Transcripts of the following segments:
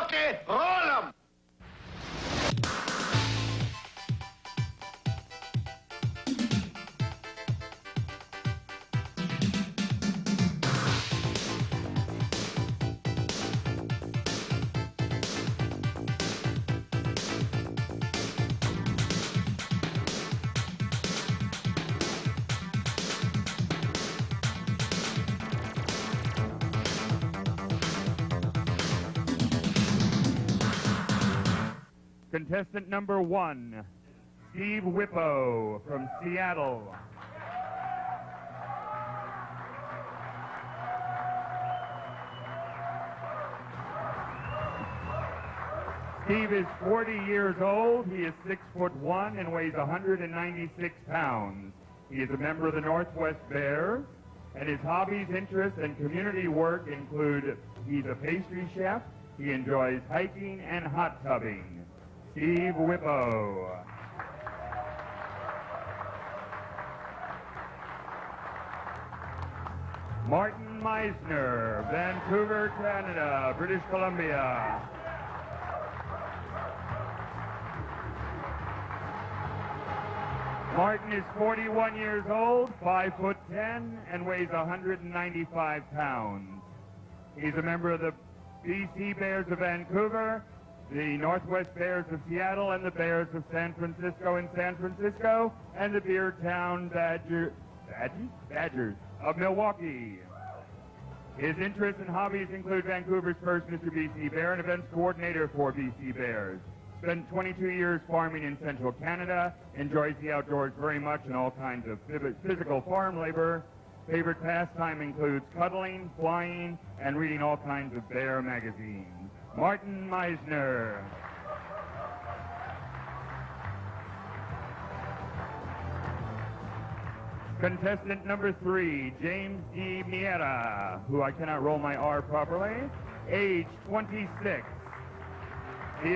Okay, roll 'em. Contestant number 1, Steve Whippo from Seattle. Steve is 40 years old. He is 6'1" and weighs 196 pounds. He is a member of the Northwest Bears, and his hobbies, interests, and community work include he's a pastry chef, he enjoys hiking and hot tubbing. Steve Whippo. Martin Meisner, Vancouver, Canada, British Columbia. Martin is 41 years old, 5'10", and weighs 195 pounds. He's a member of the BC Bears of Vancouver, the Northwest Bears of Seattle, and the Bears of San Francisco in San Francisco, and the Beertown Badgers of Milwaukee. His interests and hobbies include Vancouver's first Mr. BC Bear and events coordinator for BC Bears. Spent 22 years farming in central Canada, enjoys the outdoors very much and all kinds of physical farm labor. Favorite pastime includes cuddling, flying, and reading all kinds of bear magazines. Martin Meisner. Contestant number 3, James D. Mora, who I cannot roll my R properly, age 26. He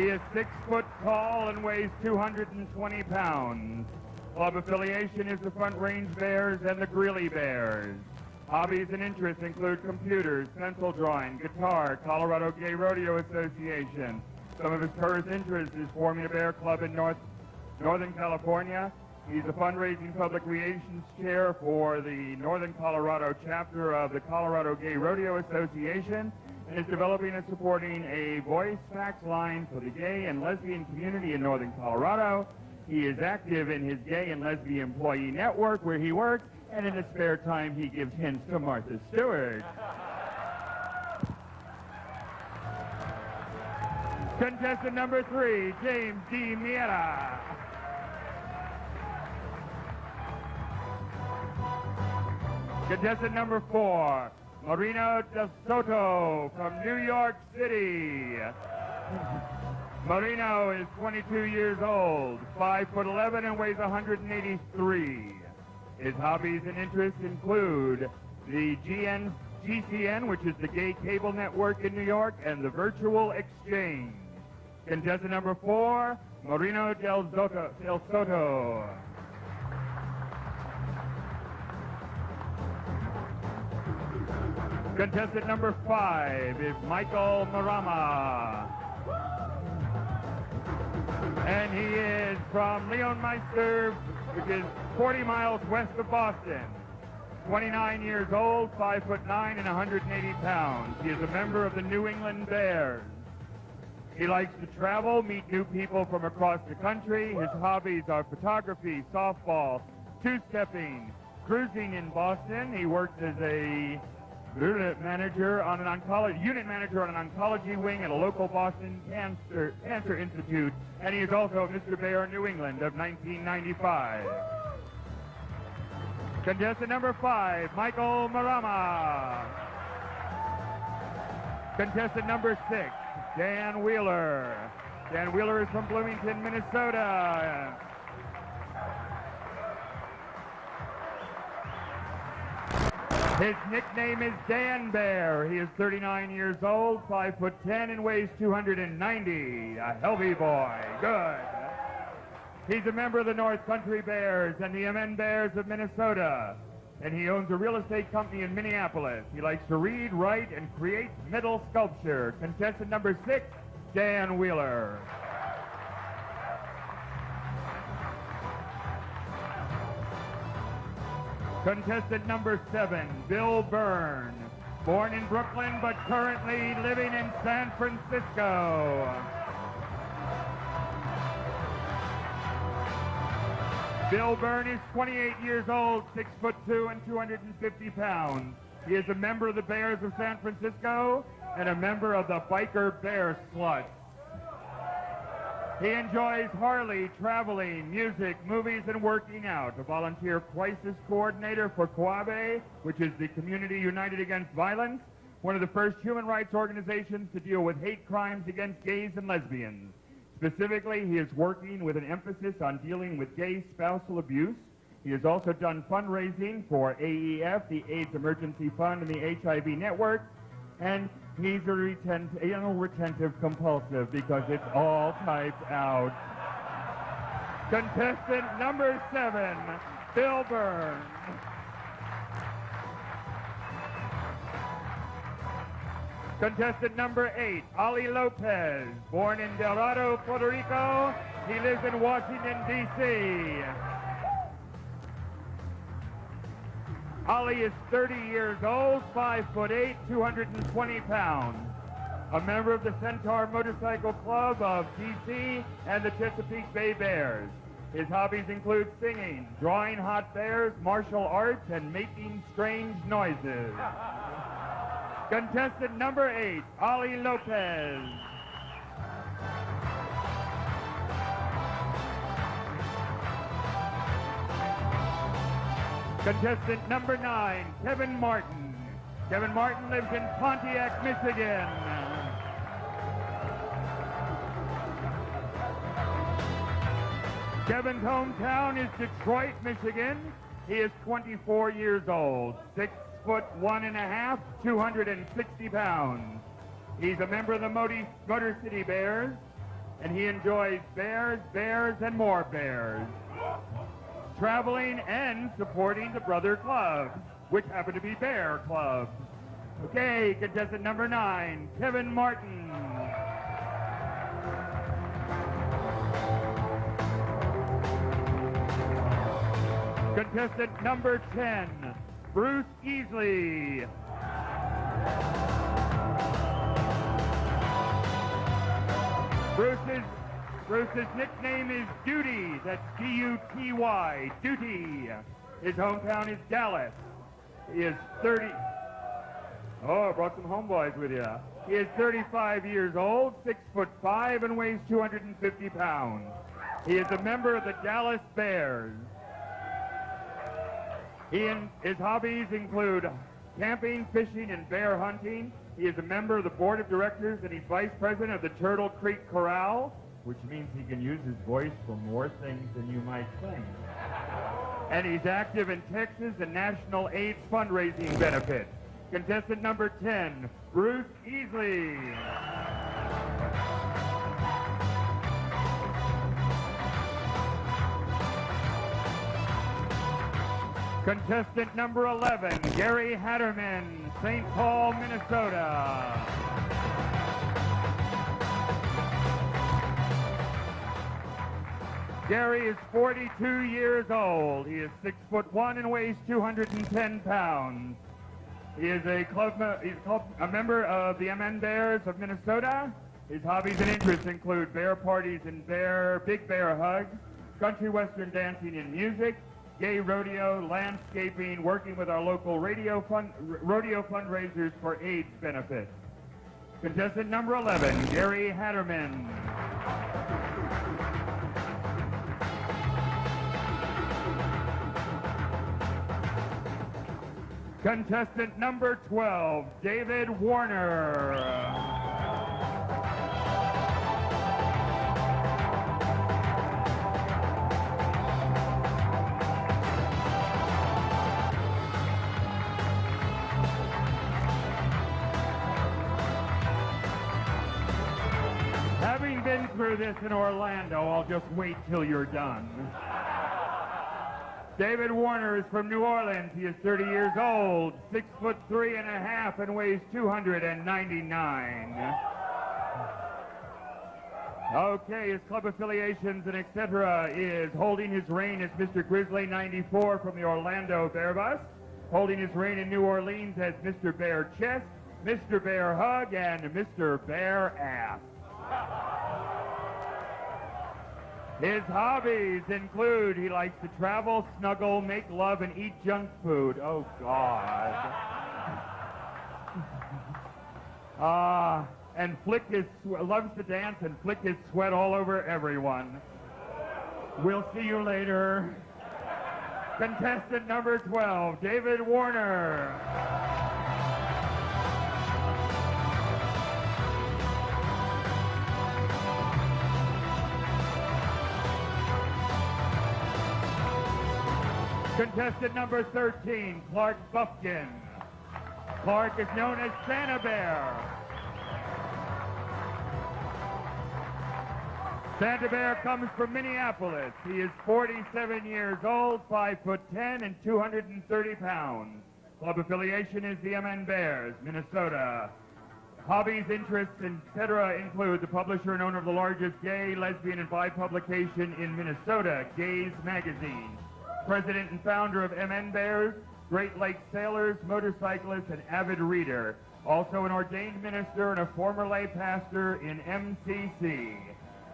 is 6 foot tall and weighs 220 pounds. Club affiliation is the Front Range Bears and the Greeley Bears. Hobbies and interests include computers, pencil drawing, guitar, Colorado Gay Rodeo Association. Some of his current interests is forming a bear club in Northern California. He's a fundraising public relations chair for the Northern Colorado chapter of the Colorado Gay Rodeo Association, and is developing and supporting a voice fax line for the gay and lesbian community in Northern Colorado. He is active in his gay and lesbian employee network where he works, and in his spare time he gives hints to Martha Stewart. Contestant number 3, James D. Mora. Contestant number 4, Mourinho De Soto from New York City. Mourinho is 22 years old, 5'11", and weighs 183. His hobbies and interests include the GCN, which is the gay cable network in New York, and the Virtual Exchange. Contestant number 4, Mourinho Del Soto. Contestant number 5 is Michael Marama. And he is from Leonmeister, which is 40 miles west of Boston. 29 years old, 5'9", and 180 pounds. He is a member of the New England Bears. He likes to travel, meet new people from across the country. His hobbies are photography, softball, two-stepping, cruising in Boston. He works as a unit manager on an oncology wing at a local Boston Cancer Institute, and he is also Mr. Bear New England of 1995. Contestant number 5, Michael Marama. Contestant number 6, Dan Wheeler. Dan Wheeler is from Bloomington, Minnesota. His nickname is Dan Bear. He is 39 years old, 5'10", and weighs 290. A healthy boy. Good. He's a member of the North Country Bears and the MN Bears of Minnesota. and he owns a real estate company in Minneapolis. He likes to read, write, and create metal sculpture. Contestant number 6, Dan Wheeler. Contestant number 7, Bill Byrne. Born in Brooklyn, but currently living in San Francisco. Bill Byrne is 28 years old, 6'2" and 250 pounds. He is a member of the Bears of San Francisco and a member of the Biker Bear Sluts. He enjoys Harley, traveling, music, movies, and working out. A volunteer crisis coordinator for COABE, which is the Community United Against Violence, one of the first human rights organizations to deal with hate crimes against gays and lesbians. Specifically, he is working with an emphasis on dealing with gay spousal abuse. He has also done fundraising for AEF, the AIDS Emergency Fund, and the HIV Network, and he's a retentive compulsive because it's all typed out. Contestant number 7, Bill Byrne. Contestant number 8, Ali Lopez. Born in Dorado, Puerto Rico, he lives in Washington, D.C. Ali is 30 years old, 5'8", 220 pounds. A member of the Centaur Motorcycle Club of D.C. and the Chesapeake Bay Bears. His hobbies include singing, drawing hot bears, martial arts, and making strange noises. Contestant number 8, Ali Lopez. Contestant number 9, Kevin Martin. Kevin Martin lives in Pontiac, Michigan. Kevin's hometown is Detroit, Michigan. He is 24 years old, 6'1½", 260 pounds. He's a member of the Motor City Bears, and he enjoys bears, and more bears. Traveling and supporting the brother clubs, which happen to be bear clubs. Okay, contestant number 9, Kevin Martin. Contestant number 10, Bruce Easley. Bruce's nickname is Duty. That's D-U-T-Y, Duty. His hometown is Dallas. He is 30... Oh, I brought some homeboys with you. He is 35 years old, 6'5", and weighs 250 pounds. He is a member of the Dallas Bears. His hobbies include camping, fishing, and bear hunting. He is a member of the board of directors, and he's vice president of the Turtle Creek Corral, which means he can use his voice for more things than you might think. And he's active in Texas and National AIDS fundraising benefits. Contestant number 10, Bruce Easley. Contestant number 11, Gary Hatterman, St. Paul, Minnesota. Gary is 42 years old. He is 6'1" and weighs 210 pounds. He is a member of the MN Bears of Minnesota. His hobbies and interests include bear parties and big bear hugs, country western dancing and music, gay rodeo, landscaping, working with our local rodeo fundraisers for AIDS benefits. Contestant number 11, Gary Hatterman. Contestant number 12, David Warner. Having been through this in Orlando, I'll just wait till you're done. David Warner is from New Orleans. He is 30 years old, 6'3.5" and weighs 299. Okay, his club affiliations and etc. is holding his reign as Mr. Grizzly 94 from the Orlando Bear Bus, holding his reign in New Orleans as Mr. Bear Chest, Mr. Bear Hug, and Mr. Bear Ass. His hobbies include he likes to travel, snuggle, make love, and eat junk food. Oh, God. And loves to dance and flick his sweat all over everyone. We'll see you later. Contestant number 12, David Warner. Contestant number 13, Clark Bufkin. Clark is known as Santa Bear. Santa Bear comes from Minneapolis. He is 47 years old, 5'10" and 230 pounds. Club affiliation is the MN Bears, Minnesota. Hobbies, interests, etc. include the publisher and owner of the largest gay, lesbian, and bi publication in Minnesota, Gays Magazine. President and founder of MN Bears, Great Lakes Sailors, motorcyclist, and avid reader. Also an ordained minister and a former lay pastor in MCC.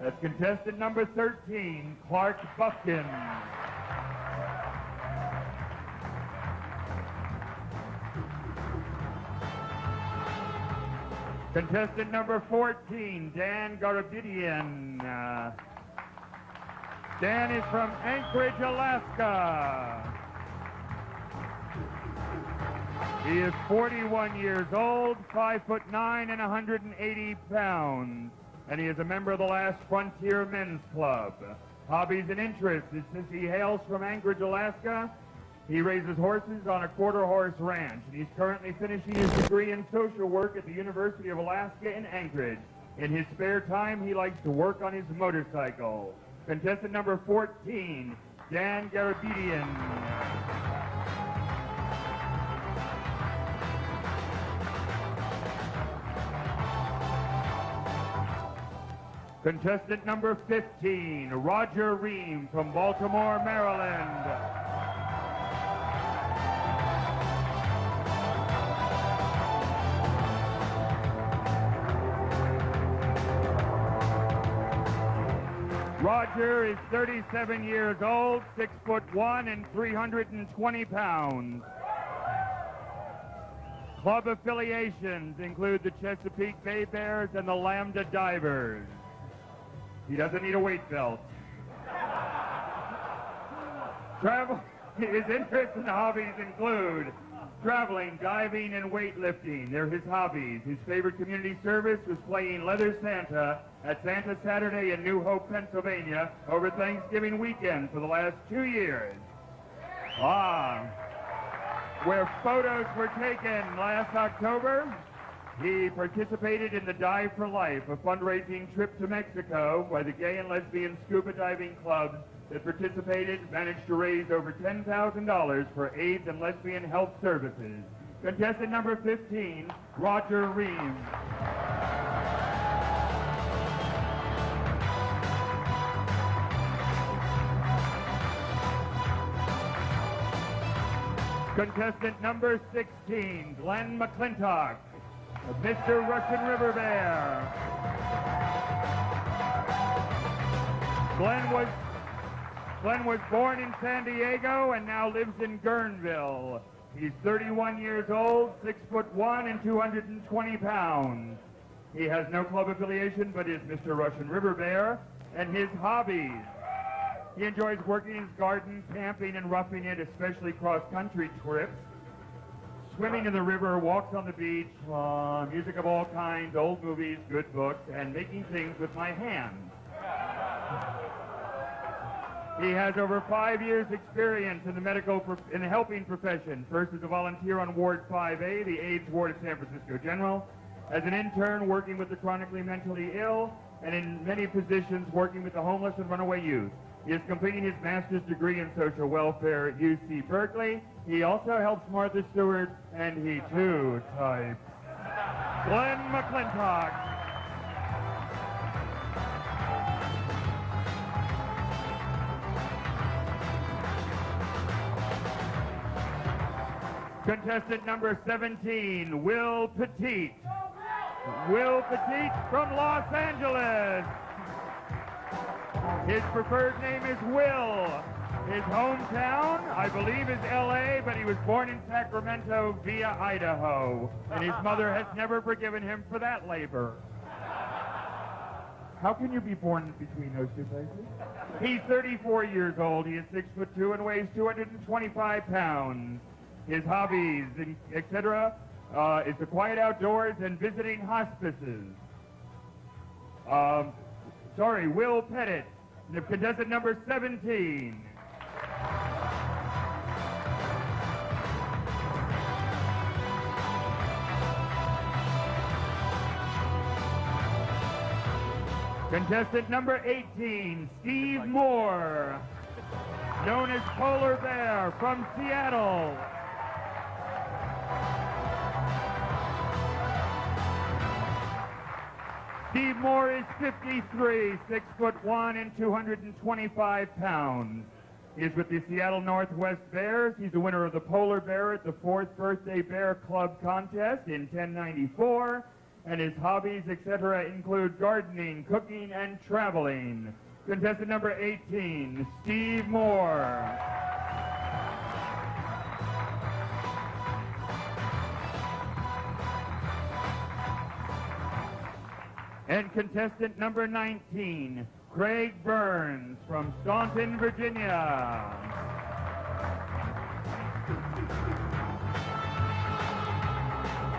That's contestant number 13, Clark Bufkin. Contestant number 14, Dan Garabedian. Dan is from Anchorage, Alaska. He is 41 years old, 5'9" and 180 pounds. And he is a member of the Last Frontier Men's Club. Hobbies and interests is since he hails from Anchorage, Alaska, he raises horses on a quarter-horse ranch. And he's currently finishing his degree in social work at the University of Alaska in Anchorage. In his spare time, he likes to work on his motorcycle. Contestant number 14, Dan Garabedian. Contestant number 15, Rogerheem from Baltimore, Maryland. Roger is 37 years old, 6'1" and 320 pounds. Club affiliations include the Chesapeake Bay Bears and the Lambda Divers. He doesn't need a weight belt. His interests and hobbies include traveling, diving, and weightlifting. They're his hobbies. His favorite community service was playing Leather Santa at Santa Saturday in New Hope, Pennsylvania over Thanksgiving weekend for the last 2 years. Where photos were taken last October, he participated in the Dive for Life, a fundraising trip to Mexico by the gay and lesbian scuba diving clubs that participated managed to raise over $10,000 for AIDS and lesbian health services. Contestant number 15, Rogerheem. Contestant number 16, Glen Mcclintock, Mr. Russian River Bear. Glen was born in San Diego and now lives in Guerneville. He's 31 years old, 6'1" and 220 pounds. He has no club affiliation but is Mr. Russian River Bear. And his hobbies: he enjoys working in his garden, camping and roughing it, especially cross-country trips, swimming in the river, walks on the beach, music of all kinds, old movies, good books, and making things with my hands. He has over 5 years' experience in the helping profession, first as a volunteer on Ward 5A, the AIDS ward at San Francisco General, as an intern working with the chronically mentally ill, and in many positions working with the homeless and runaway youth. He is completing his master's degree in social welfare at UC Berkeley. He also helps Martha Stewart, and he too types. Glen Mcclintock. Contestant number 17, Will Petite. Will Petite from Los Angeles. His preferred name is Will. His hometown, I believe, is L.A., but he was born in Sacramento via Idaho, and his mother has never forgiven him for that labor. How can you be born between those two places? He's 34 years old. He is 6'2" and weighs 225 pounds. His hobbies, etc., is the quiet outdoors and visiting hospices. Will Pettit, the contestant number 17. Contestant number 18, Steve Moore, known as Polar Bear from Seattle. Steve Moore is 53, 6'1" and 225 pounds. He is with the Seattle Northwest Bears. He's the winner of the Polar Bear at the 4th Birthday Bear Club contest in 1094. And his hobbies, etc., include gardening, cooking, and traveling. Contestant number 18, Steve Moore. And contestant number 19, Craig Byrne from Staunton, Virginia.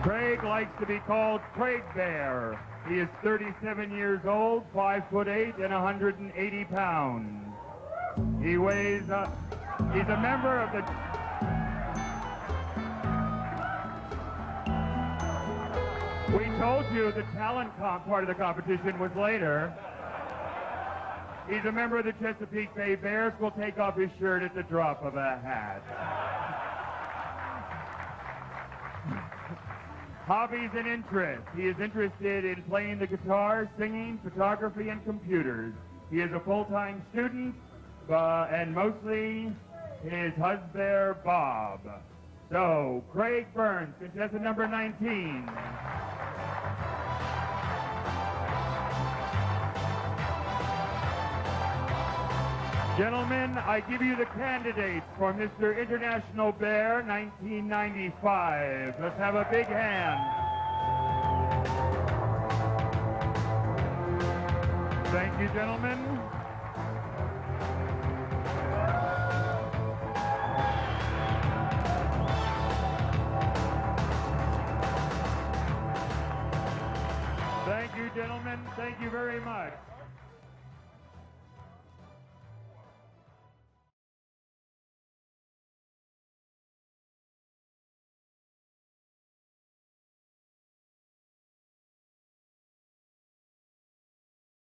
Craig likes to be called Craig Bear. He is 37 years old, 5'8" and 180 pounds. He weighs, he's a member of the... We told you the talent part of the competition was later. He's a member of the Chesapeake Bay Bears. Will take off his shirt at the drop of a hat. Hobbies and interests. He is interested in playing the guitar, singing, photography, and computers. He is a full-time student, and mostly his husband, Bob. So, Craig Byrne, contestant number 19. Gentlemen, I give you the candidates for Mr. International Bear 1995. Let's have a big hand. Thank you, gentlemen. Thank you, gentlemen. Thank you very much.